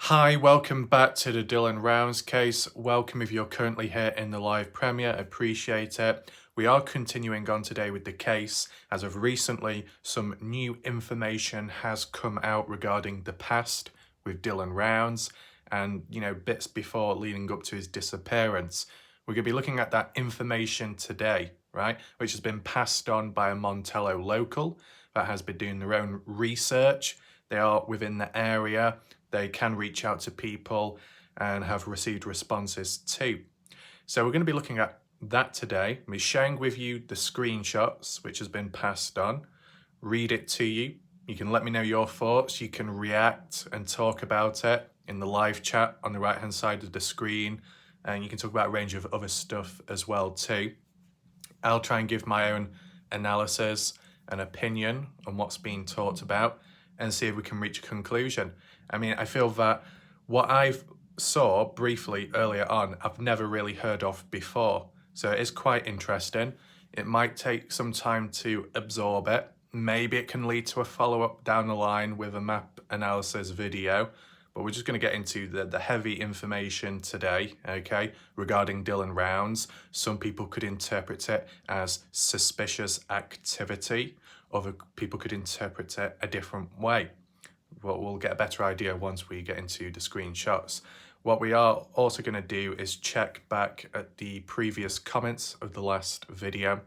Hi, welcome back to the Dylan Rounds case. Welcome if you're currently here in the live premiere, appreciate it. We are continuing on today with the case. As of recently, some new information has come out regarding the past with Dylan Rounds and, bits before leading up to his disappearance. We're going to be looking at that information today, right, which has been passed on by a Montello local that has been doing their own research. They are within the area. They can reach out to people and have received responses too. So we're going to be looking at that today. I'll be sharing with you the screenshots which has been passed on. Read it to you. You can let me know your thoughts. You can react and talk about it in the live chat on the right hand side of the screen. And you can talk about a range of other stuff as well too. I'll try and give my own analysis and opinion on what's being talked about and see if we can reach a conclusion. I mean, I feel that what I've saw briefly earlier on, I've never really heard of before. So it is quite interesting. It might take some time to absorb it. Maybe it can lead to a follow-up down the line with a map analysis video. But we're just going to get into the heavy information today, okay, regarding Dylan Rounds. Some people could interpret it as suspicious activity. Other people could interpret it a different way. But we'll get a better idea once we get into the screenshots. What we are also going to do is check back at the previous comments of the last video.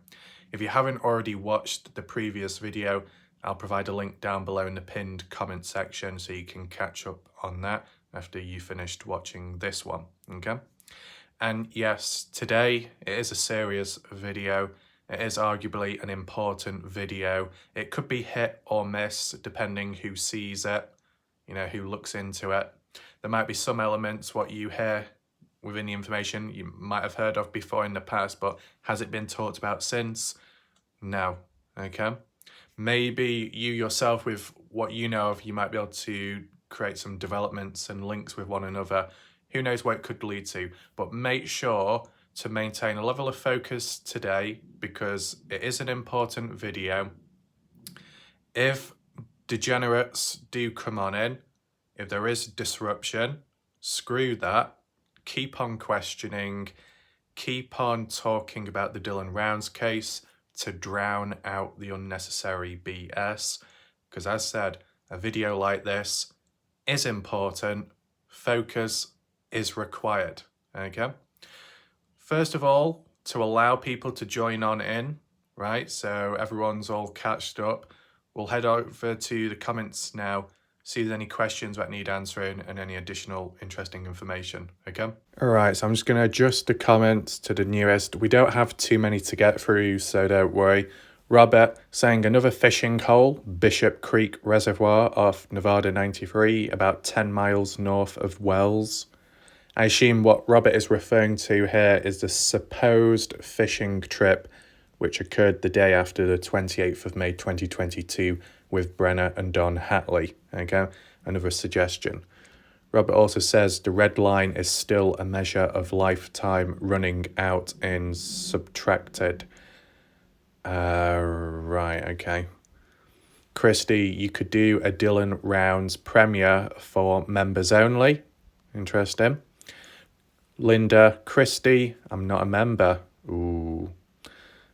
If you haven't already watched the previous video, I'll provide a link down below in the pinned comment section so you can catch up on that after you finished watching this one, okay? And yes, today it is a serious video. It is arguably an important video. It could be hit or miss depending who sees it, who looks into it. There might be some elements what you hear within the information you might have heard of before in the past, but has it been talked about since? No, okay? Maybe you yourself, with what you know of, you might be able to create some developments and links with one another. Who knows what it could lead to, but make sure to maintain a level of focus today because it is an important video. If degenerates do come on in, if there is disruption, screw that. Keep on questioning, keep on talking about the Dylan Rounds case to drown out the unnecessary BS. Because as said, a video like this is important. Focus is required, okay? First of all, to allow people to join on in, right? So everyone's all catched up. We'll head over to the comments now, see if there's any questions that need answering and any additional interesting information, okay? All right, so I'm just gonna adjust the comments to the newest. We don't have too many to get through, so don't worry. Robert saying another fishing hole, Bishop Creek Reservoir off Nevada 93, about 10 miles north of Wells. I assume what Robert is referring to here is the supposed fishing trip which occurred the day after the 28th of May 2022 with Brenner and Don Hatley. Okay, another suggestion. Robert also says the red line is still a measure of lifetime running out in subtracted. Right, okay. Christy, you could do a Dylan Rounds premiere for members only. Interesting. Linda, Christy, I'm not a member. Ooh,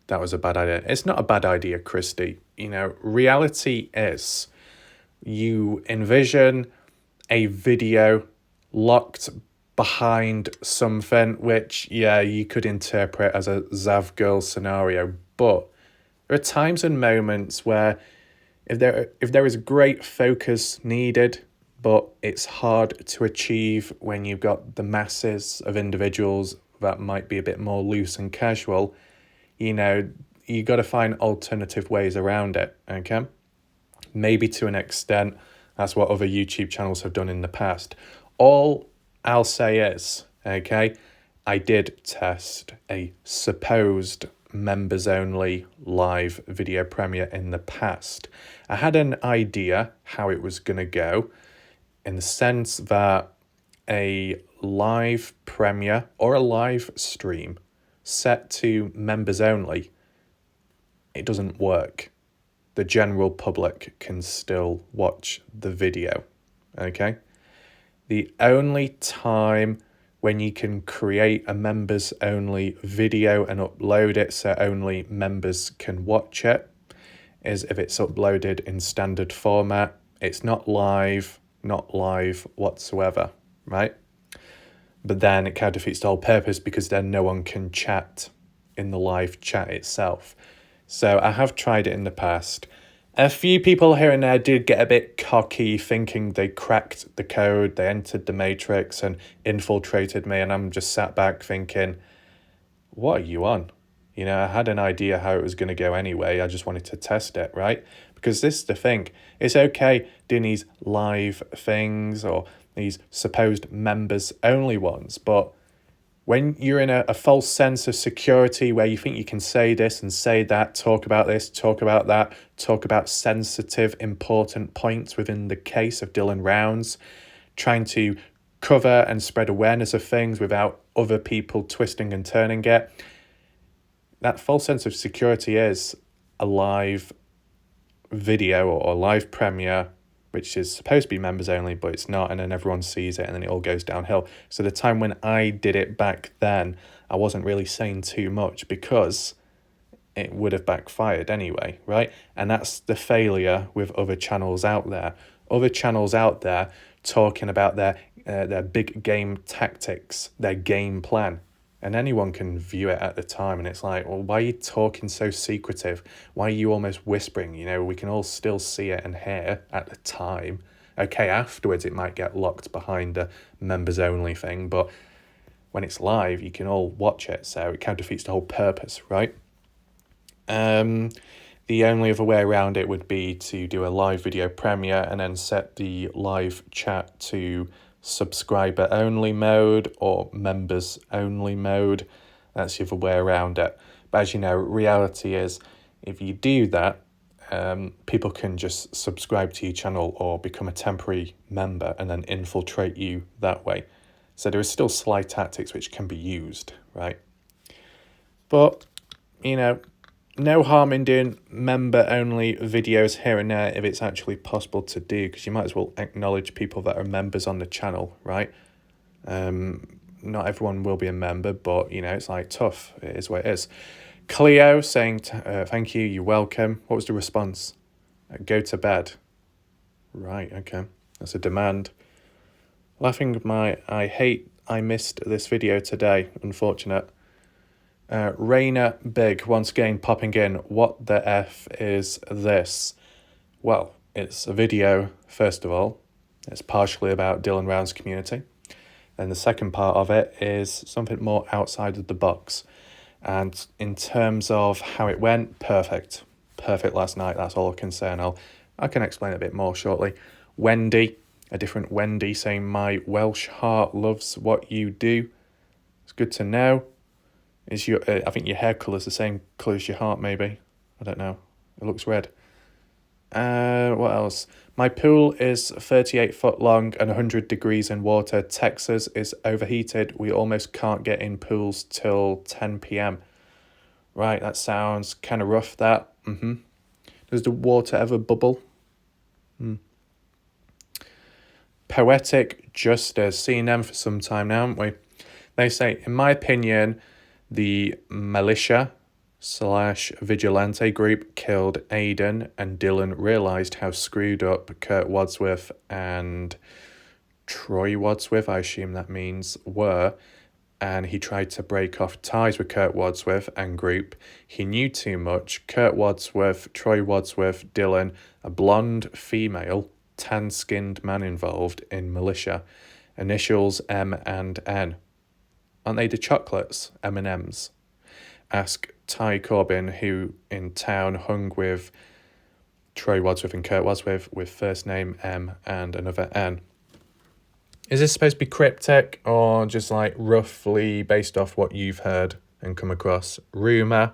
that was a bad idea. It's not a bad idea, Christy. Reality is you envision a video locked behind something, which, yeah, you could interpret as a Zav Girl scenario. But there are times and moments where if there is great focus needed, but it's hard to achieve when you've got the masses of individuals that might be a bit more loose and casual, you got to find alternative ways around it, okay? Maybe to an extent, that's what other YouTube channels have done in the past. All I'll say is, okay, I did test a supposed members-only live video premiere in the past. I had an idea how it was going to go, in the sense that a live premiere or a live stream set to members only, it doesn't work. The general public can still watch the video, okay? The only time when you can create a members only video and upload it so only members can watch it is if it's uploaded in standard format. It's not live whatsoever, right? But then it kind of defeats the whole purpose because then no one can chat in the live chat itself. So I have tried it in the past. A few people here and there did get a bit cocky thinking they cracked the code, they entered the matrix and infiltrated me, and I'm just sat back thinking, what are you on? You know, I had an idea how it was going to go anyway, I just wanted to test it, right? Because this is the thing, it's okay doing these live things or these supposed members only ones, but when you're in a false sense of security where you think you can say this and say that, talk about this, talk about that, talk about sensitive, important points within the case of Dylan Rounds, trying to cover and spread awareness of things without other people twisting and turning it, that false sense of security is a live video or live premiere, which is supposed to be members only, but it's not, and then everyone sees it and then it all goes downhill. So the time when I did it back then, I wasn't really saying too much because it would have backfired anyway, right? And that's the failure with other channels out there. Other channels out there talking about their big game tactics, their game plan. And anyone can view it at the time, and it's like, well, why are you talking so secretive? Why are you almost whispering? You know, we can all still see it and hear at the time. Okay, afterwards it might get locked behind the members only thing, but when it's live, you can all watch it, so it kind of defeats the whole purpose, right? The only other way around it would be to do a live video premiere and then set the live chat to subscriber only mode or members only mode. That's the other way around it. But as you know, reality is if you do that, people can just subscribe to your channel or become a temporary member and then infiltrate you that way. So there is still sly tactics which can be used, right? But, you know, no harm in doing member-only videos here and there if it's actually possible to do, because you might as well acknowledge people that are members on the channel, right? Not everyone will be a member, but, you know, it's like tough. It is what it is. Cleo saying, thank you, you're welcome. What was the response? Go to bed. Right, okay. That's a demand. Laughing I missed this video today. Unfortunate. Rainer Big once again popping in. What the F is this? Well, it's a video, first of all. It's partially about Dylan Rounds' community. Then the second part of it is something more outside of the box. And in terms of how it went, perfect. Perfect last night, that's all I can say. And I can explain a bit more shortly. Wendy, a different Wendy, saying, my Welsh heart loves what you do. It's good to know. Is your I think your hair colour's the same colour as your heart, maybe. I don't know. It looks red. What else? My pool is 38 foot long and 100 degrees in water. Texas is overheated. We almost can't get in pools till 10 p.m. Right, that sounds kind of rough, that. Does the water ever bubble? Poetic Justice. Seen them for some time now, haven't we? They say, in my opinion, the militia / vigilante group killed Aiden, and Dylan realised how screwed up Kurt Wadsworth and Troy Wadsworth, I assume that means, were, and he tried to break off ties with Kurt Wadsworth and group. He knew too much. Kurt Wadsworth, Troy Wadsworth, Dylan, a blonde female, tan-skinned man involved in militia. Initials M and N. Aren't they the chocolates? M&Ms. Ask Ty Corbin, who in town hung with Troy Wadsworth and Kurt Wadsworth with first name M and another N. Is this supposed to be cryptic or just like roughly based off what you've heard and come across? Rumour?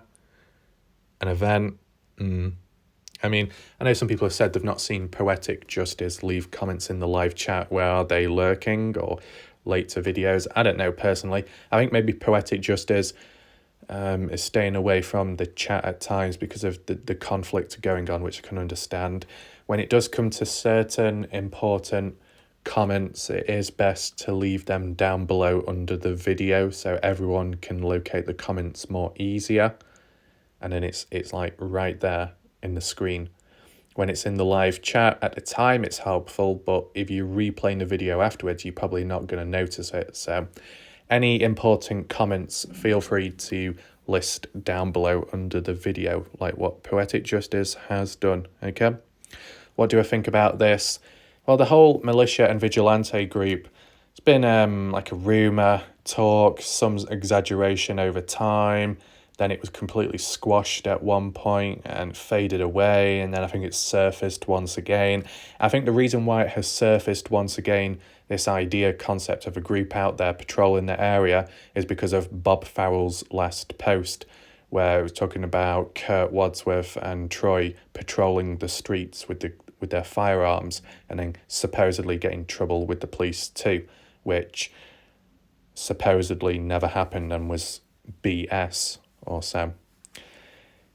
An event? I mean, I know some people have said they've not seen Poetic Justice leave comments in the live chat. Where are they lurking or late to videos? I don't know personally. I think maybe Poetic Justice is staying away from the chat at times because of the conflict going on, which I can understand. When it does come to certain important comments, it is best to leave them down below under the video so everyone can locate the comments more easier. And then it's like right there in the screen. When it's in the live chat at the time, it's helpful, but if you're replaying the video afterwards, you're probably not going to notice it. So any important comments, feel free to list down below under the video, like what Poetic Justice has done, okay? What do I think about this? Well, the whole militia and vigilante group, it's been like a rumour, talk, some exaggeration over time. Then it was completely squashed at one point and faded away, and then I think it's surfaced once again. I think the reason why it has surfaced once again, this concept of a group out there patrolling the area, is because of Bob Farrell's last post, where it was talking about Kurt Wadsworth and Troy patrolling the streets with their firearms and then supposedly getting in trouble with the police too, which supposedly never happened and was BS. Also,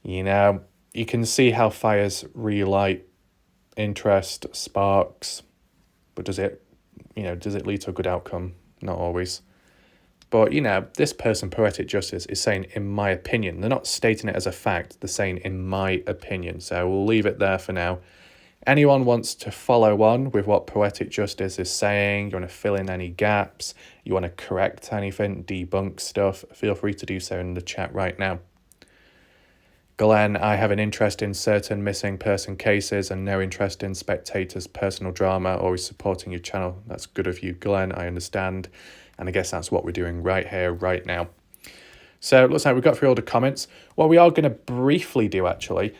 you know, you can see how fires relight interest, sparks, but does it lead to a good outcome? Not always. But, you know, this person, Poetic Justice, is saying, in my opinion. They're not stating it as a fact. They're saying, in my opinion. So we'll leave it there for now. Anyone wants to follow on with what Poetic Justice is saying, you want to fill in any gaps, you want to correct anything, debunk stuff, feel free to do so in the chat right now. Glenn, I have an interest in certain missing person cases and no interest in spectators' personal drama, always supporting your channel. That's good of you, Glenn, I understand. And I guess that's what we're doing right here, right now. So it looks like we've got through all the comments. What we are going to briefly do, actually,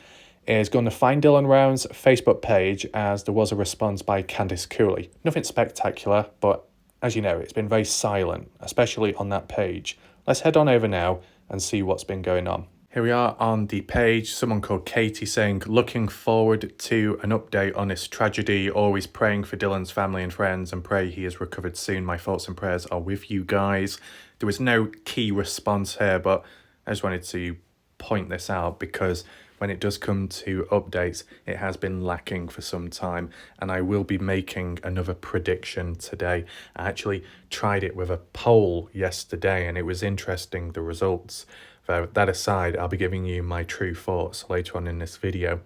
is going to find Dylan Round's Facebook page, as there was a response by Candice Cooley. Nothing spectacular, but as you know, it's been very silent, especially on that page. Let's head on over now and see what's been going on. Here we are on the page, someone called Katie saying, looking forward to an update on this tragedy, always praying for Dylan's family and friends and pray he is recovered soon. My thoughts and prayers are with you guys. There was no key response here, but I just wanted to point this out because when it does come to updates, it has been lacking for some time, and I will be making another prediction today. I actually tried it with a poll yesterday, and it was interesting, the results. So that aside, I'll be giving you my true thoughts later on in this video.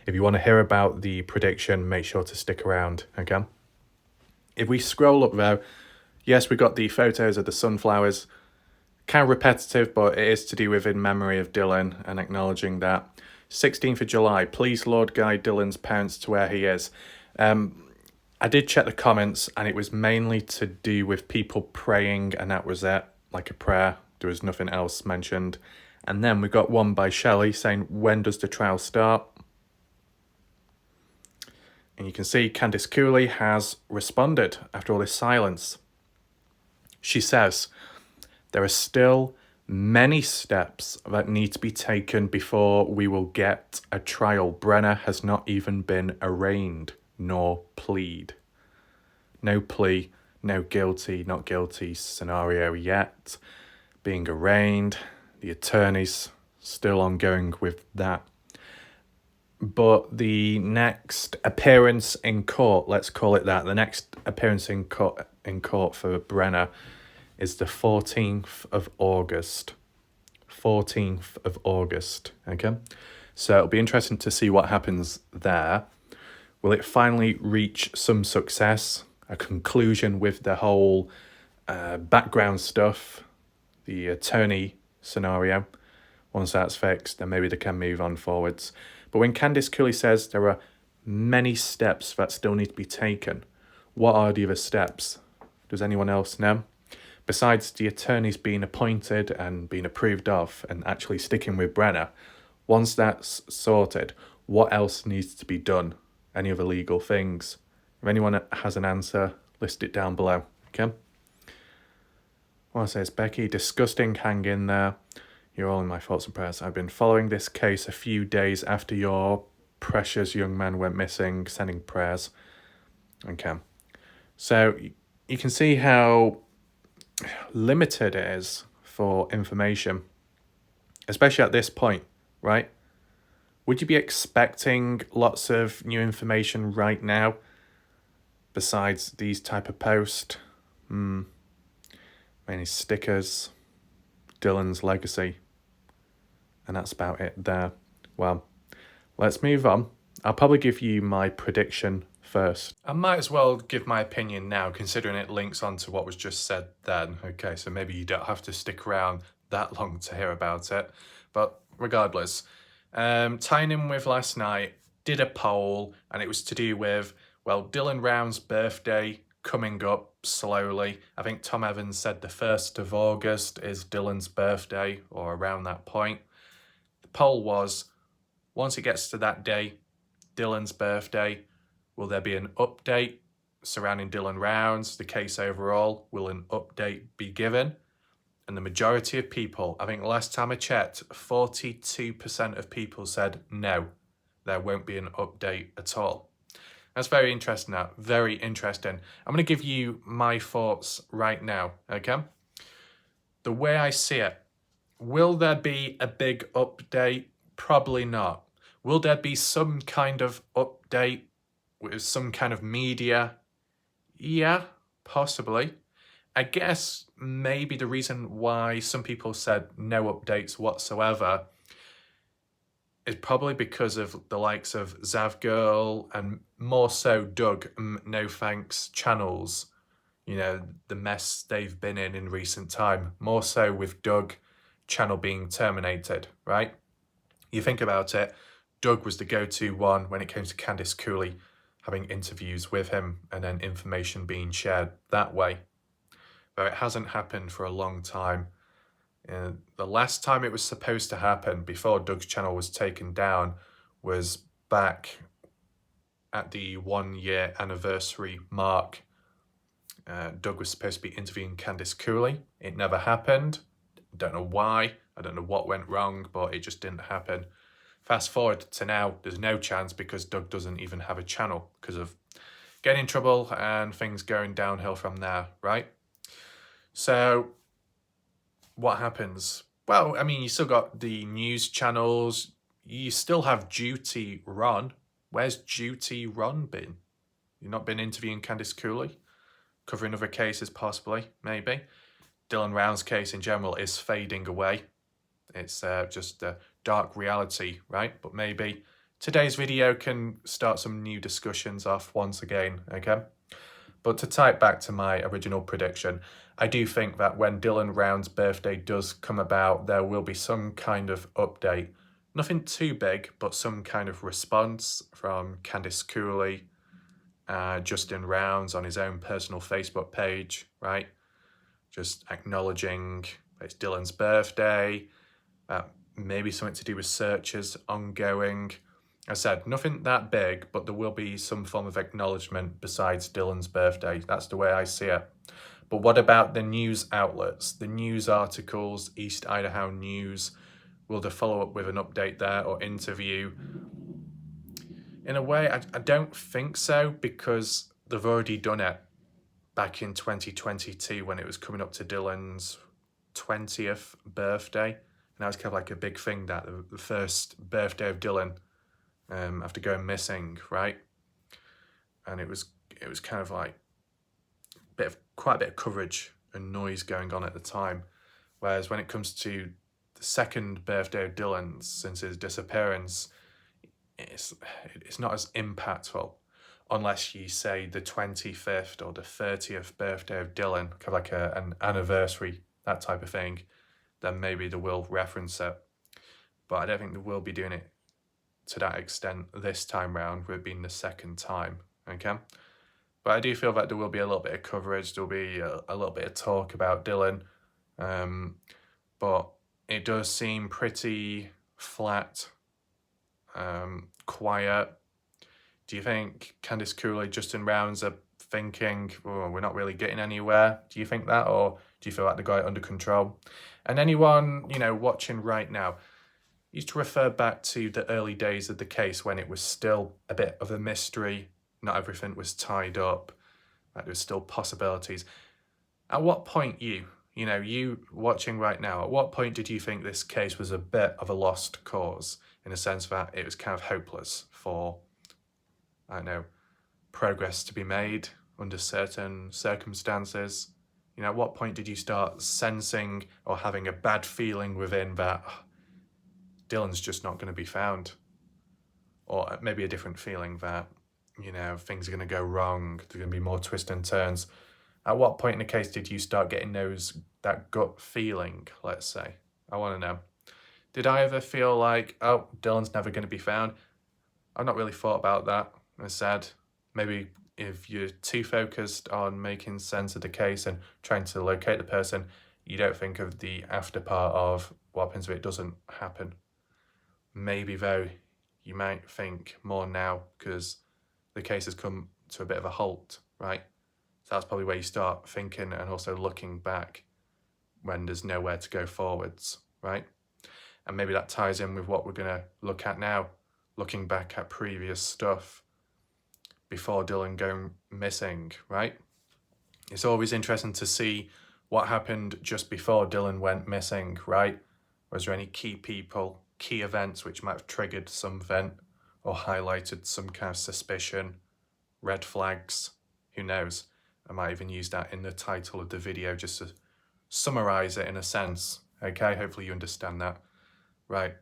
If you want to hear about the prediction, make sure to stick around, okay? If we scroll up though, yes, we got the photos of the sunflowers. Kind of repetitive, but it is to do with in memory of Dylan and acknowledging that. 16th of July, please Lord guide Dylan's parents to where he is. I did check the comments and it was mainly to do with people praying, and that was it, like a prayer. There was nothing else mentioned. And then we got one by Shelley saying, when does the trial start? And you can see Candice Cooley has responded after all this silence. She says, there are still many steps that need to be taken before we will get a trial. Brenner has not even been arraigned nor plead. No plea, no guilty, not guilty scenario yet. Being arraigned, the attorneys still ongoing with that. But the next appearance in court, let's call it that, the next appearance in court for Brenner is the 14th of August. 14th of August, okay? So it'll be interesting to see what happens there. Will it finally reach some success, a conclusion with the whole background stuff, the attorney scenario? Once that's fixed, then maybe they can move on forwards. But when Candice Cooley says there are many steps that still need to be taken, what are the other steps? Does anyone else know? Besides the attorneys being appointed and being approved of and actually sticking with Brenner, once that's sorted, what else needs to be done? Any other legal things? If anyone has an answer, list it down below, okay? Well, says Becky, disgusting, hang in there. You're all in my thoughts and prayers. I've been following this case a few days after your precious young man went missing, sending prayers. Okay. So you can see how limited it is for information, especially at this point, right? Would you be expecting lots of new information right now? besides these type of posts. Mainly stickers, Dylan's legacy, and that's about it there. Well, let's move on. I'll probably give you my prediction first. I might as well give my opinion now, considering it links on to what was just said then. Okay, so maybe you don't have to stick around that long to hear about it. But regardless, tying in with last night, did a poll, and it was to do with, well, Dylan Round's birthday coming up slowly. I think Tom Evans said the 1st of August is Dylan's birthday, or around that point. The poll was, once it gets to that day, Dylan's birthday, will there be an update surrounding Dylan Rounds, the case overall? Will an update be given? And the majority of people, I think last time I checked, 42% of people said no, there won't be an update at all. That's very interesting now, very interesting. I'm going to give you my thoughts right now, okay? The way I see it, will there be a big update? Probably not. Will there be some kind of update with some kind of media? Yeah, possibly. I guess maybe the reason why some people said no updates whatsoever is probably because of the likes of Zavgirl and more so Doug No Thanks channels. You know, the mess they've been in recent time. More so with Doug channel being terminated, right? You think about it, Doug was the go-to one when it came to Candice Cooley, having interviews with him and then information being shared that way. But it hasn't happened for a long time. The last time it was supposed to happen before Doug's channel was taken down was back at the 1 year anniversary mark. Doug was supposed to be interviewing Candice Cooley. It never happened. Don't know why. I don't know what went wrong, but it just didn't happen. Fast forward to now, there's no chance because Doug doesn't even have a channel because of getting in trouble and things going downhill from there, right? So what happens? Well, I mean, you still got the news channels. You still have Duty Ron. Where's Duty Ron been? You've not been interviewing Candice Cooley? Covering other cases possibly, maybe. Dylan Round's case in general is fading away. It's just a dark reality, right? But maybe today's video can start some new discussions off once again, okay? But to tie it back to my original prediction, I do think that when Dylan Round's birthday does come about, there will be some kind of update. Nothing too big, but some kind of response from Candice Cooley, Justin Rounds on his own personal Facebook page, right? Just acknowledging it's Dylan's birthday, maybe something to do with searches ongoing. I said, nothing that big, but there will be some form of acknowledgement besides Dylan's birthday. That's the way I see it. But what about the news outlets, the news articles, East Idaho News? Will they follow up with an update there or interview? In a way, I don't think so, because they've already done it back in 2022 when it was coming up to Dylan's 20th birthday. And that was kind of like a big thing, that the first birthday of Dylan after going missing, right? And it was kind of like quite a bit of coverage and noise going on at the time. Whereas when it comes to the second birthday of Dylan since his disappearance, it's not as impactful, unless you say the 25th or the 30th birthday of Dylan, kind of like an anniversary, that type of thing, then maybe they will reference it. But I don't think they will be doing it to that extent this time round, with it being the second time, okay? But I do feel that there will be a little bit of coverage, there'll be a little bit of talk about Dylan, but it does seem pretty flat, quiet. Do you think Candice Cooley, Justin Rounds are thinking, oh, we're not really getting anywhere? Do you think that, or do you feel like they got it under control? And anyone, you know, watching right now, used to refer back to the early days of the case when it was still a bit of a mystery, not everything was tied up, like there was still possibilities. At what point you watching right now, at what point did you think this case was a bit of a lost cause, in a sense that it was kind of hopeless for, I don't know, progress to be made? under certain circumstances? You know, at what point did you start sensing or having a bad feeling within that Dylan's just not going to be found? Or maybe a different feeling that, you know, things are going to go wrong, there's going to be more twists and turns. At what point in the case did you start getting that gut feeling, let's say? I want to know. Did I ever feel like, oh, Dylan's never going to be found? I've not really thought about that. I said, maybe if you're too focused on making sense of the case and trying to locate the person, you don't think of the after part of what happens if it doesn't happen. Maybe though, you might think more now because the case has come to a bit of a halt, right? So that's probably where you start thinking and also looking back when there's nowhere to go forwards, right? And maybe that ties in with what we're going to look at now, looking back at previous stuff before Dylan going missing, right? It's always interesting to see what happened just before Dylan went missing, right? Was there any key people, key events which might have triggered something or highlighted some kind of suspicion, red flags? Who knows? I might even use that in the title of the video just to summarize it in a sense. Okay, hopefully you understand that. Right,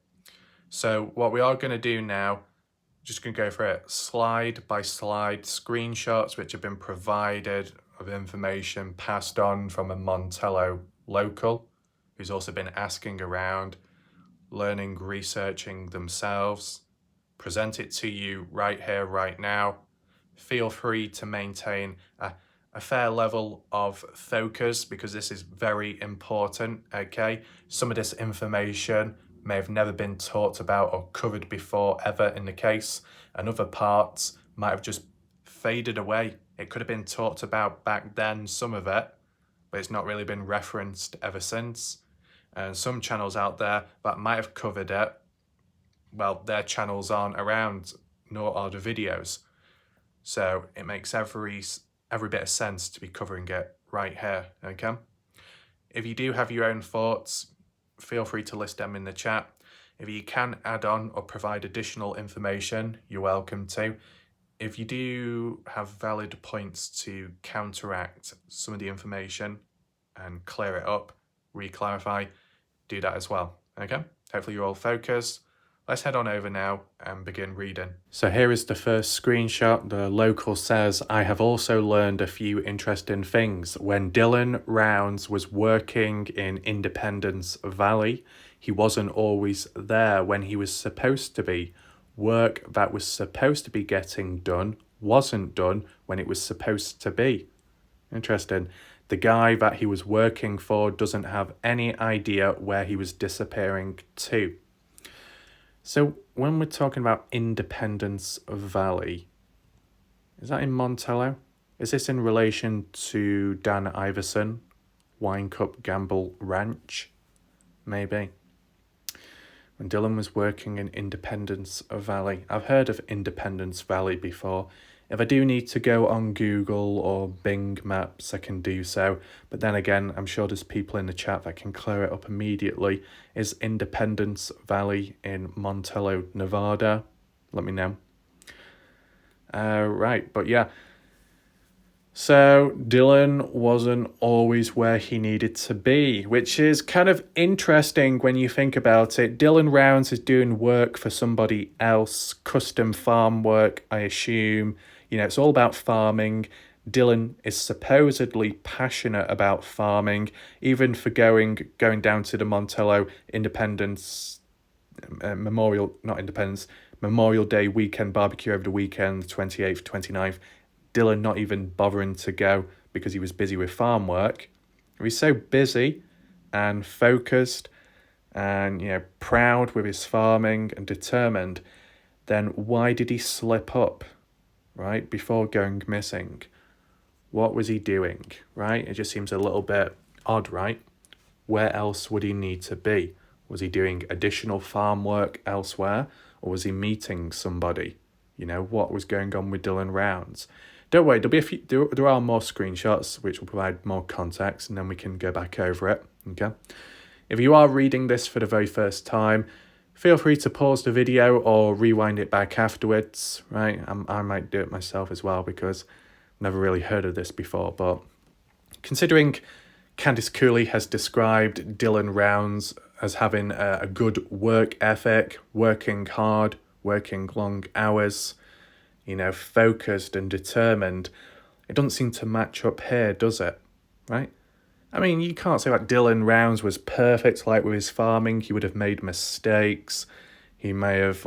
so what we are going to do now, just going to go for it slide by slide, screenshots which have been provided of information passed on from a Montello local who's also been asking around, learning, researching themselves. Present it to you right here, right now. Feel free to maintain a fair level of focus because this is very important, okay? Some of this information may have never been talked about or covered before ever in the case, and other parts might have just faded away. It could have been talked about back then, some of it, but it's not really been referenced ever since. And some channels out there that might have covered it, well, their channels aren't around, nor are the videos. So it makes every bit of sense to be covering it right here, okay? If you do have your own thoughts, feel free to list them in the chat. If you can add on or provide additional information, you're welcome to. If you do have valid points to counteract some of the information and clear it up, re-clarify, do that as well, okay? Hopefully you're all focused. Let's head on over now and begin reading. So here is the first screenshot. The local says, I have also learned a few interesting things. When Dylan Rounds was working in Independence Valley, he wasn't always there when he was supposed to be. Work that was supposed to be getting done wasn't done when it was supposed to be. Interesting. The guy that he was working for doesn't have any idea where he was disappearing to. So when we're talking about Independence Valley, is that in Montello? Is this in relation to Dan Iverson, Wine Cup Gamble Ranch? Maybe. When Dylan was working in Independence Valley. I've heard of Independence Valley before. If I do need to go on Google or Bing Maps, I can do so. But then again, I'm sure there's people in the chat that can clear it up immediately. Is Independence Valley in Montello, Nevada? Let me know. Right, but yeah. So Dylan wasn't always where he needed to be, which is kind of interesting when you think about it. Dylan Rounds is doing work for somebody else, custom farm work, I assume. You know, it's all about farming. Dylan is supposedly passionate about farming, even for going down to the Montello Memorial Day weekend barbecue over the weekend, the 28th, 29th. Dylan not even bothering to go because he was busy with farm work. If he's so busy and focused and, you know, proud with his farming and determined, then why did he slip up, right, before going missing? What was he doing, right? It just seems a little bit odd, right? Where else would he need to be? Was he doing additional farm work elsewhere, or was he meeting somebody? You know, what was going on with Dylan Rounds? Don't worry, there'll be a few. There are more screenshots which will provide more context, and then we can go back over it. Okay. If you are reading this for the very first time, feel free to pause the video or rewind it back afterwards. Right, I might do it myself as well because Never really heard of this before, but considering Candice Cooley has described Dylan Rounds as having a good work ethic, working hard, working long hours, focused and determined, it doesn't seem to match up here, does it? Right? I mean, you can't say that Dylan Rounds was perfect, like with his farming. He would have made mistakes. He may have,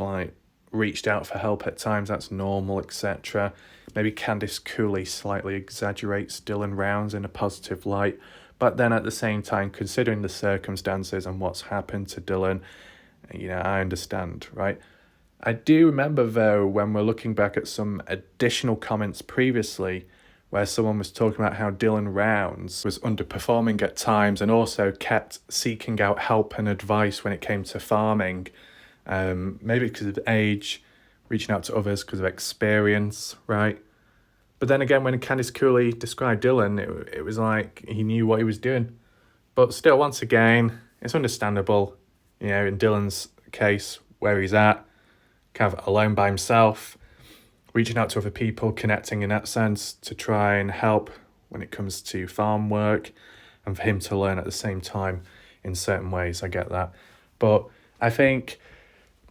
reached out for help at times. That's normal, etc. Maybe Candice Cooley slightly exaggerates Dylan Rounds in a positive light. But then at the same time, considering the circumstances and what's happened to Dylan, I understand, right? I do remember, though, when we're looking back at some additional comments previously, where someone was talking about how Dylan Rounds was underperforming at times and also kept seeking out help and advice when it came to farming. Maybe because of age, reaching out to others because of experience, right? But then again, when Candice Cooley described Dylan, it was like he knew what he was doing. But still, once again, it's understandable, in Dylan's case, where he's at, kind of alone by himself, reaching out to other people, connecting in that sense to try and help when it comes to farm work, and for him to learn at the same time in certain ways. I get that. But I think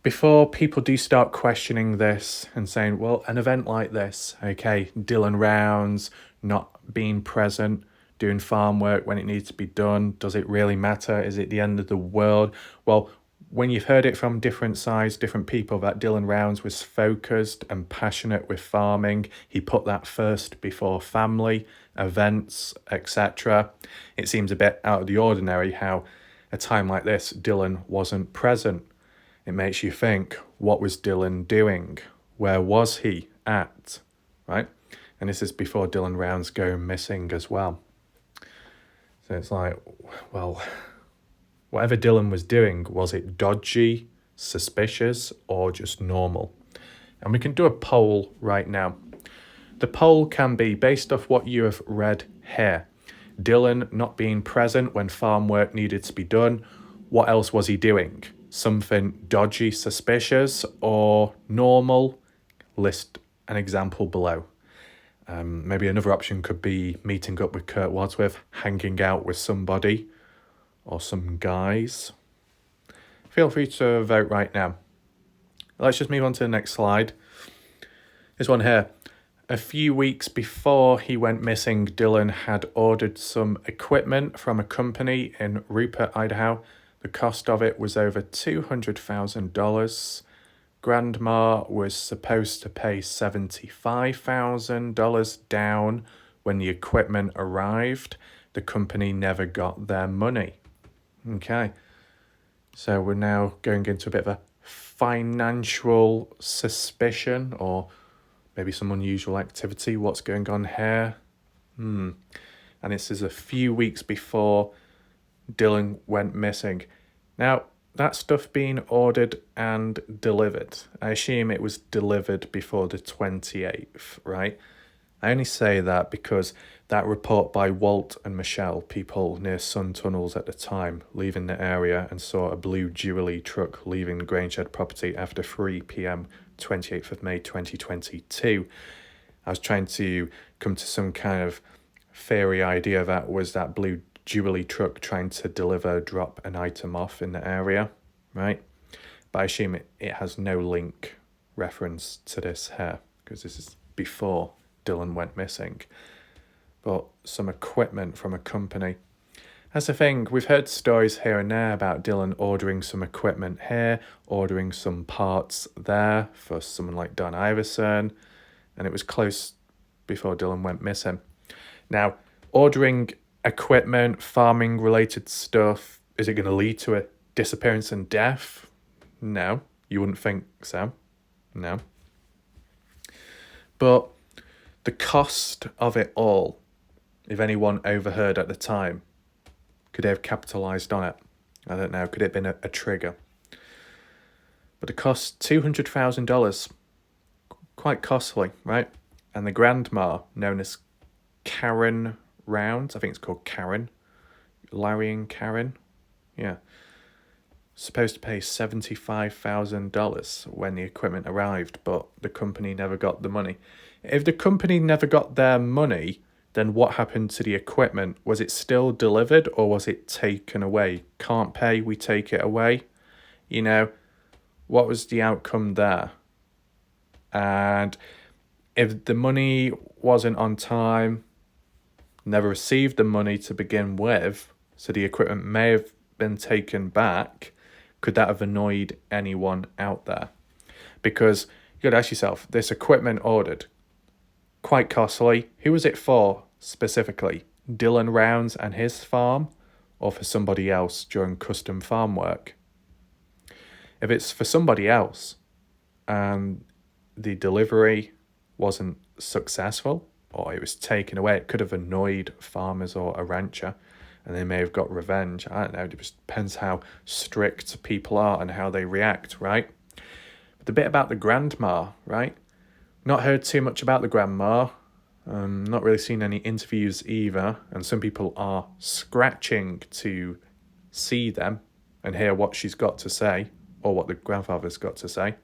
before people do start questioning this and saying, well, an event like this, okay, Dylan Rounds not being present, doing farm work when it needs to be done, does it really matter? Is it the end of the world? Well, when you've heard it from different sides, different people, that Dylan Rounds was focused and passionate with farming, he put that first before family, events, etc. It seems a bit out of the ordinary how a time like this, Dylan wasn't present. It makes you think, what was Dylan doing? Where was he at? Right? And this is before Dylan Rounds going missing as well. So it's like, well, whatever Dylan was doing, was it dodgy, suspicious, or just normal? And we can do a poll right now. The poll can be based off what you have read here. Dylan not being present when farm work needed to be done. What else was he doing? Something dodgy, suspicious, or normal? List an example below. Maybe another option could be meeting up with Kurt Wadsworth, hanging out with somebody, or some guys. Feel free to vote right now. Let's just move on to the next slide. This one here. A few weeks before he went missing, Dylan had ordered some equipment from a company in Rupert, Idaho. The cost of it was over $200,000. Grandma was supposed to pay $75,000 down when the equipment arrived. The company never got their money. Okay, so we're now going into a bit of a financial suspicion or maybe some unusual activity. What's going on here? And this is a few weeks before Dylan went missing. Now, that stuff being ordered and delivered, I assume it was delivered before the 28th, right? I only say that because that report by Walt and Michelle, people near Sun Tunnels at the time, leaving the area and saw a blue Jubilee truck leaving the Grangehead property after 3 p.m, 28th of May 2022. I was trying to come to some kind of fairy idea that was that blue Jubilee truck trying to drop an item off in the area, right? But I assume it has no link reference to this here because this is before Dylan went missing. But some equipment from a company. That's the thing, we've heard stories here and there about Dylan ordering some equipment here, ordering some parts there for someone like Don Iverson, and it was close before Dylan went missing. Now, ordering equipment, farming related stuff, is it going to lead to a disappearance and death? No, you wouldn't think so. No. But the cost of it all, if anyone overheard at the time, could they have capitalised on it? I don't know, could it have been a trigger? But it cost $200,000. Quite costly, right? And the grandma, known as Karen Rounds, I think it's called Karen, Larry and Karen, yeah, supposed to pay $75,000 when the equipment arrived, but the company never got the money. If the company never got their money, then what happened to the equipment? Was it still delivered or was it taken away? Can't pay, we take it away. You know, what was the outcome there? And if the money wasn't on time, never received the money to begin with, so the equipment may have been taken back, could that have annoyed anyone out there? Because you got to ask yourself, this equipment ordered, quite costly. Who was it for specifically? Dylan Rounds and his farm, or for somebody else during custom farm work? If it's for somebody else and the delivery wasn't successful or it was taken away, it could have annoyed farmers or a rancher and they may have got revenge. I don't know, it just depends how strict people are and how they react, right? But the bit about the grandma, right? Not heard too much about the grandma. Not really seen any interviews either. And some people are scratching to see them and hear what she's got to say or what the grandfather's got to say.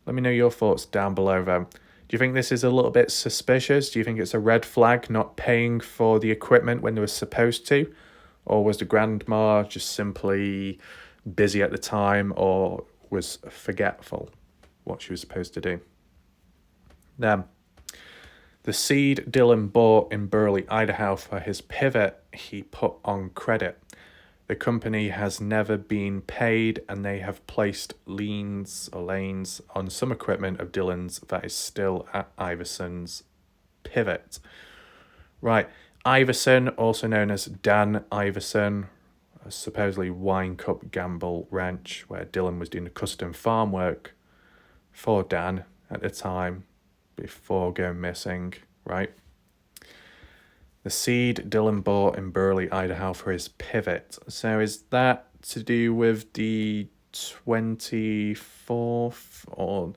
Let me know your thoughts down below though. Do you think this is a little bit suspicious? Do you think it's a red flag not paying for the equipment when they were supposed to? Or was the grandma just simply busy at the time or was forgetful what she was supposed to do? Then, the seed Dylan bought in Burley, Idaho for his pivot he put on credit. The company has never been paid and they have placed liens on some equipment of Dylan's that is still at Iverson's pivot. Right, Iverson, also known as Dan Iverson, a supposedly Wine Cup Gamble Ranch where Dylan was doing the custom farm work for Dan at the time before going missing, right? The seed Dylan bought in Burley, Idaho for his pivot. So is that to do with the 24th or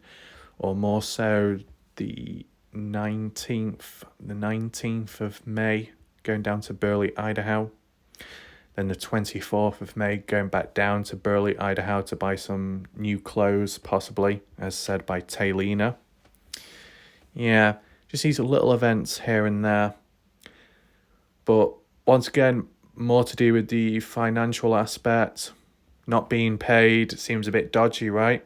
more so the 19th of May going down to Burley, Idaho? Then the 24th of May going back down to Burley, Idaho to buy some new clothes, possibly, as said by Taylina. Yeah, just these little events here and there. But once again, more to do with the financial aspect. Not being paid seems a bit dodgy, right?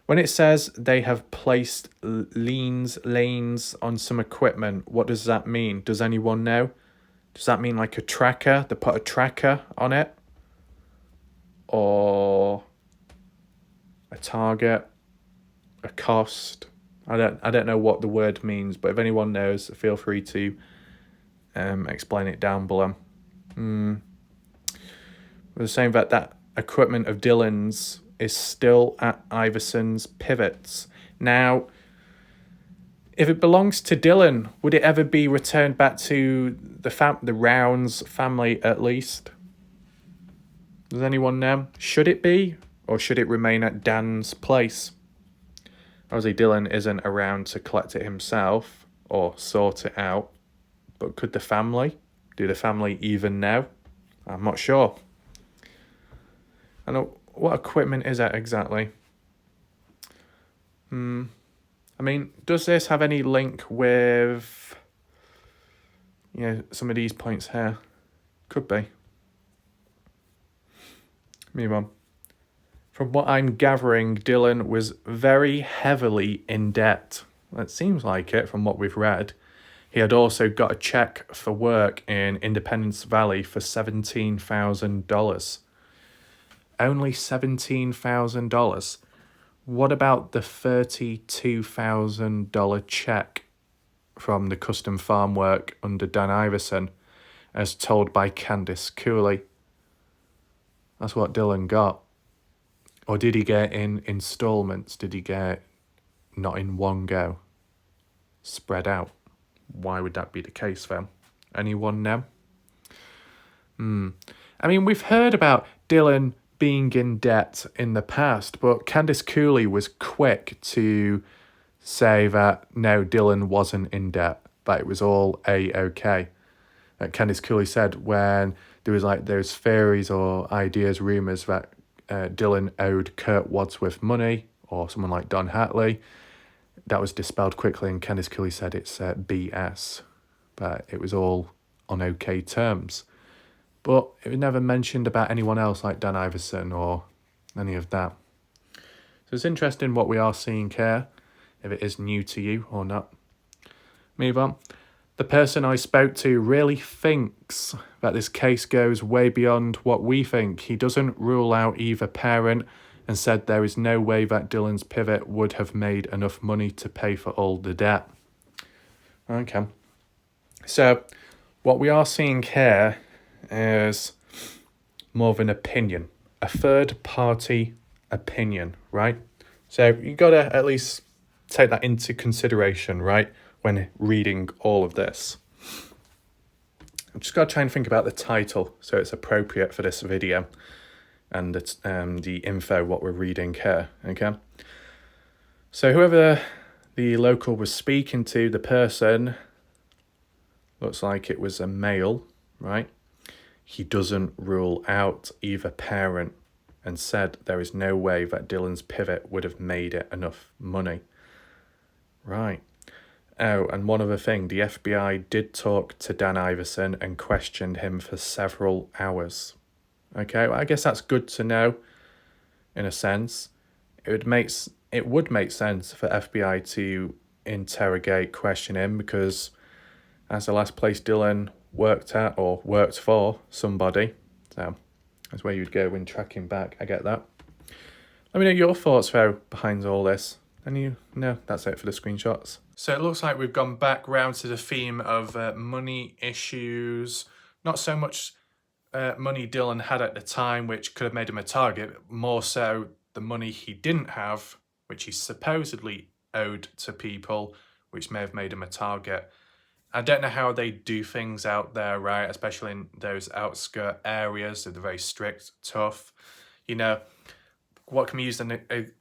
When it says they have placed lanes on some equipment, what does that mean? Does anyone know? Does that mean like a tracker? They put a tracker on it? Or a target? A cost? I don't know what the word means, but if anyone knows, feel free to explain it down below. We're saying that equipment of Dylan's is still at Iverson's pivots. Now, if it belongs to Dylan, would it ever be returned back to the Rounds family at least? Does anyone know? Should it be? Or should it remain at Dan's place? Obviously, Dylan isn't around to collect it himself or sort it out. But could the family? Do the family even know? I'm not sure. I know what equipment is that exactly? I mean, does this have any link with, some of these points here? Could be. Move on. From what I'm gathering, Dylan was very heavily in debt. It seems like it from what we've read. He had also got a check for work in Independence Valley for $17,000. Only $17,000. What about the $32,000 check from the custom farm work under Dan Iverson, as told by Candice Cooley? That's what Dylan got. Or did he get in installments? Did he get not in one go? Spread out? Why would that be the case then? Anyone know? I mean, we've heard about Dylan being in debt in the past, but Candice Cooley was quick to say that no, Dylan wasn't in debt, that it was all A-okay. Candice Cooley said when there was like those theories or ideas, rumours that Dylan owed Kurt Wadsworth money or someone like Don Hatley, that was dispelled quickly, and Candice Cooley said it's BS, but it was all on okay terms. But it was never mentioned about anyone else like Dan Iverson or any of that. So it's interesting what we are seeing here, if it is new to you or not. Move on. The person I spoke to really thinks that this case goes way beyond what we think. He doesn't rule out either parent and said there is no way that Dylan's pivot would have made enough money to pay for all the debt. Okay. So what we are seeing here is more of an opinion, a third party opinion, right? So you got to at least take that into consideration, right, when reading all of this. I'm just got to try and think about the title so it's appropriate for this video and it's, the info, what we're reading here, okay? So whoever the local was speaking to, the person, looks like it was a male, right? He doesn't rule out either parent and said there is no way that Dylan's pivot would have made it enough money. Right. Oh, and one other thing, the FBI did talk to Dan Iverson and questioned him for several hours. Okay, well, I guess that's good to know, in a sense. It would make sense for FBI to interrogate, question him, because that's the last place Dylan worked at or worked for somebody. So that's where you'd go when tracking back. I get that. Let me know your thoughts, though, behind all this. And that's it for the screenshots. So it looks like we've gone back round to the theme of money issues. Not so much money Dylan had at the time, which could have made him a target, but more so the money he didn't have, which he supposedly owed to people, which may have made him a target. I don't know how they do things out there, right? Especially in those outskirt areas. They're very strict, tough. You know, what can we use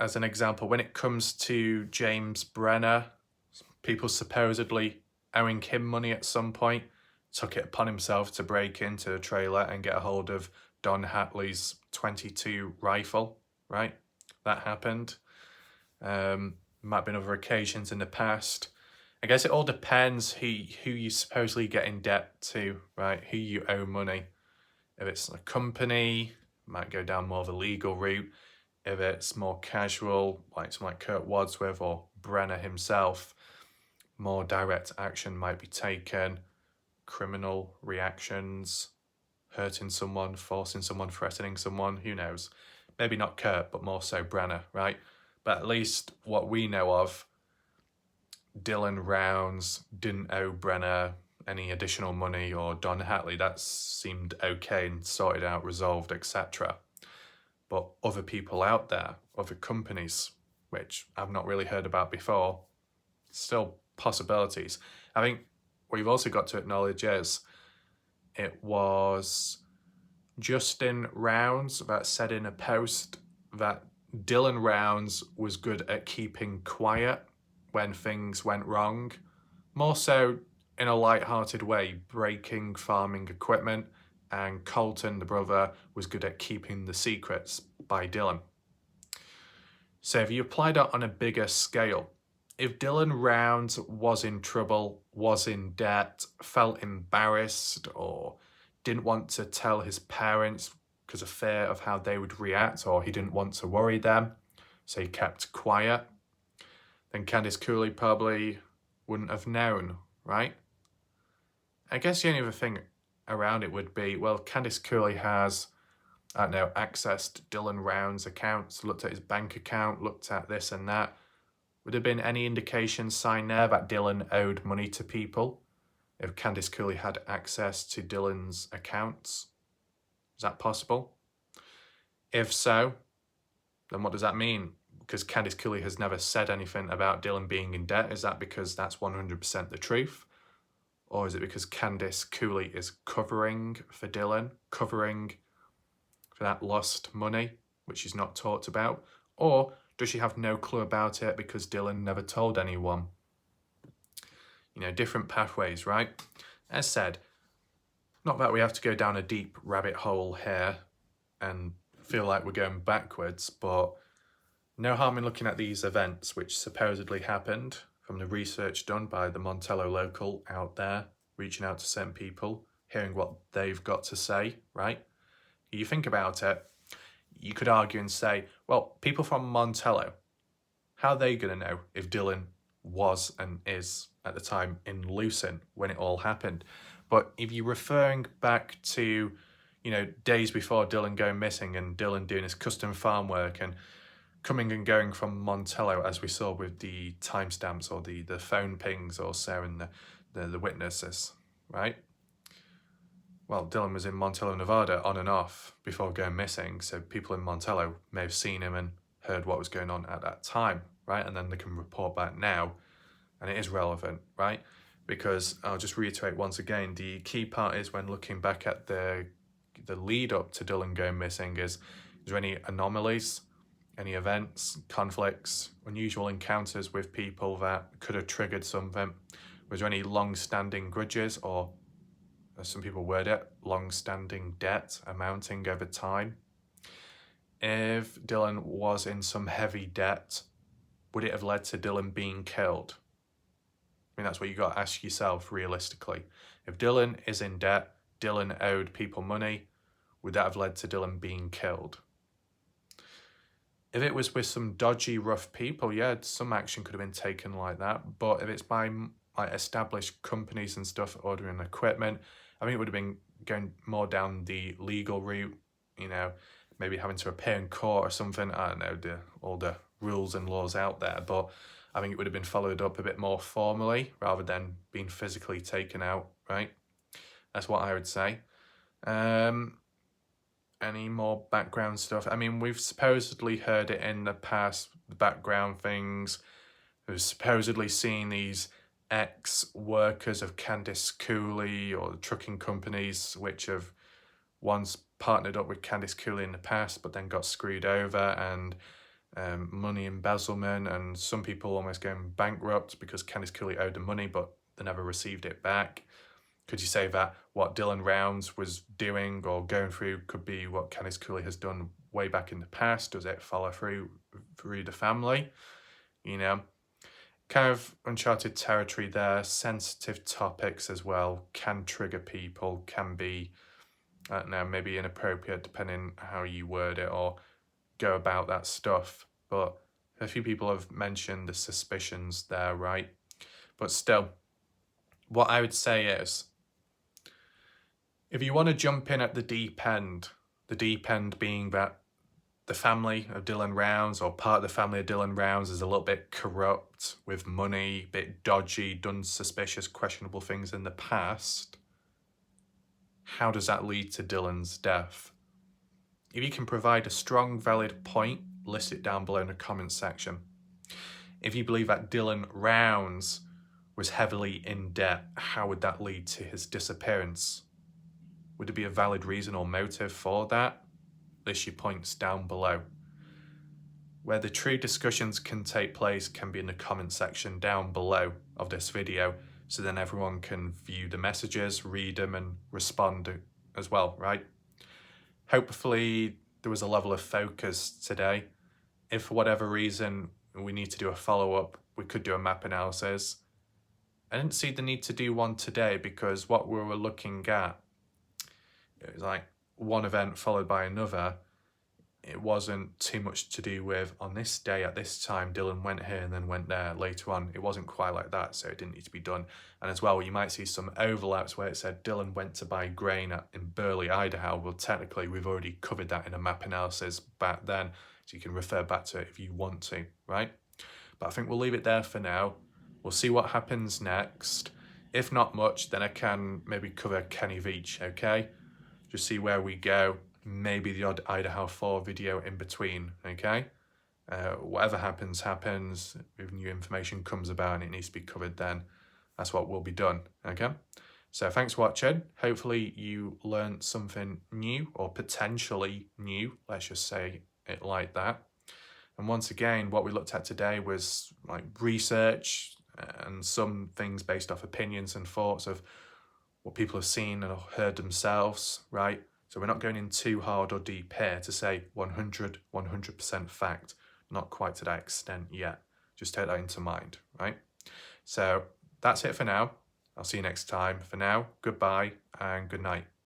as an example? When it comes to James Brenner, people supposedly owing him money at some point, took it upon himself to break into the trailer and get a hold of Don Hatley's .22 rifle, right? That happened. Might have been other occasions in the past. I guess it all depends who you supposedly get in debt to, right? Who you owe money. If it's a company, might go down more of a legal route. If it's more casual, like someone like Kurt Wadsworth or Brenner himself, more direct action might be taken. Criminal reactions, hurting someone, forcing someone, threatening someone, who knows? Maybe not Kurt, but more so Brenner, right? But at least what we know of, Dylan Rounds didn't owe Brenner any additional money, or Don Hatley. That seemed okay and sorted out, resolved, etc. But other people out there, other companies, which I've not really heard about before, still possibilities. I think what you've also got to acknowledge is it was Justin Rounds that said in a post that Dylan Rounds was good at keeping quiet when things went wrong, more so in a light-hearted way, breaking farming equipment, and Colton, the brother, was good at keeping the secrets by Dylan. So if you apply that on a bigger scale, if Dylan Rounds was in trouble, was in debt, felt embarrassed, or didn't want to tell his parents because of fear of how they would react, or he didn't want to worry them, so he kept quiet, then Candice Cooley probably wouldn't have known, right? I guess the only other thing around it would be, well, Candice Cooley has, I don't know, accessed Dylan Rounds' accounts, looked at his bank account, looked at this and that. Would there have been any indication sign there that Dylan owed money to people if Candice Cooley had access to Dylan's accounts? Is that possible? If so, then what does that mean? Because Candice Cooley has never said anything about Dylan being in debt. Is that because that's 100% the truth? Or is it because Candice Cooley is covering for Dylan, covering for that lost money, which she's not talked about? Or does she have no clue about it because Dylan never told anyone? You know, different pathways, right? As said, not that we have to go down a deep rabbit hole here and feel like we're going backwards, but No harm in looking at these events which supposedly happened from the research done by the Montello local out there, reaching out to certain people, hearing what they've got to say, right? You think about it, you could argue and say, well, people from Montello, how are they going to know if Dylan was and is at the time in Lucin when it all happened? But if you're referring back to, days before Dylan going missing and Dylan doing his custom farm work and coming and going from Montello, as we saw with the timestamps or the phone pings or so and the witnesses, right? Well, Dylan was in Montello, Nevada on and off before going missing, so people in Montello may have seen him and heard what was going on at that time, right? And then they can report back now, and it is relevant, right? Because I'll just reiterate once again, the key part is when looking back at the lead up to Dylan going missing is there any anomalies, any events, conflicts, unusual encounters with people that could have triggered something? Was there any long-standing grudges or, as some people word it, long-standing debt amounting over time? If Dylan was in some heavy debt, would it have led to Dylan being killed? I mean, that's what you got to ask yourself realistically. If Dylan is in debt, Dylan owed people money, would that have led to Dylan being killed? If it was with some dodgy, rough people, yeah, some action could have been taken like that. But if it's by like established companies and stuff ordering equipment, I think it would have been going more down the legal route, maybe having to appear in court or something. I don't know, all the rules and laws out there. But I think it would have been followed up a bit more formally rather than being physically taken out, right? That's what I would say. Any more background stuff? I mean, we've supposedly heard it in the past, the background things. We've supposedly seen these ex-workers of Candice Cooley or the trucking companies which have once partnered up with Candice Cooley in the past but then got screwed over, and money embezzlement, and some people almost going bankrupt because Candice Cooley owed them money but they never received it back. Could you say that what Dylan Rounds was doing or going through could be what Candice Cooley has done way back in the past? Does it follow through the family? Kind of uncharted territory there. Sensitive topics as well can trigger people, can be, I don't know, maybe inappropriate depending how you word it or go about that stuff. But a few people have mentioned the suspicions there, right? But still, what I would say is, if you want to jump in at the deep end being that the family of Dylan Rounds or part of the family of Dylan Rounds is a little bit corrupt with money, a bit dodgy, done suspicious, questionable things in the past, how does that lead to Dylan's death? If you can provide a strong, valid point, list it down below in the comments section. If you believe that Dylan Rounds was heavily in debt, how would that lead to his disappearance? Would there be a valid reason or motive for that? List your points down below. Where the true discussions can take place can be in the comment section down below of this video, so then everyone can view the messages, read them and respond as well, right? Hopefully there was a level of focus today. If for whatever reason we need to do a follow-up, we could do a map analysis. I didn't see the need to do one today because what we were looking at, it was like one event followed by another. It wasn't too much to do with, on this day at this time, Dylan went here and then went there later on. It wasn't quite like that, so it didn't need to be done. And as well, you might see some overlaps where it said Dylan went to buy grain in Burley, Idaho. Well, technically, we've already covered that in a map analysis back then, so you can refer back to it if you want to, right? But I think we'll leave it there for now. We'll see what happens next. If not much, then I can maybe cover Kenny Veach, okay? Just see where we go. Maybe the odd Idaho 4 video in between, okay? Whatever happens. If new information comes about and it needs to be covered, then that's what will be done, okay? So thanks for watching. Hopefully you learned something new or potentially new, let's just say it like that. And once again, what we looked at today was like research and some things based off opinions and thoughts of what people have seen and heard themselves, right? So we're not going in too hard or deep here to say 100% fact. not quite to that extent yet. Just take that into mind, right? So that's it for now. I'll see you next time. For now, goodbye and good night.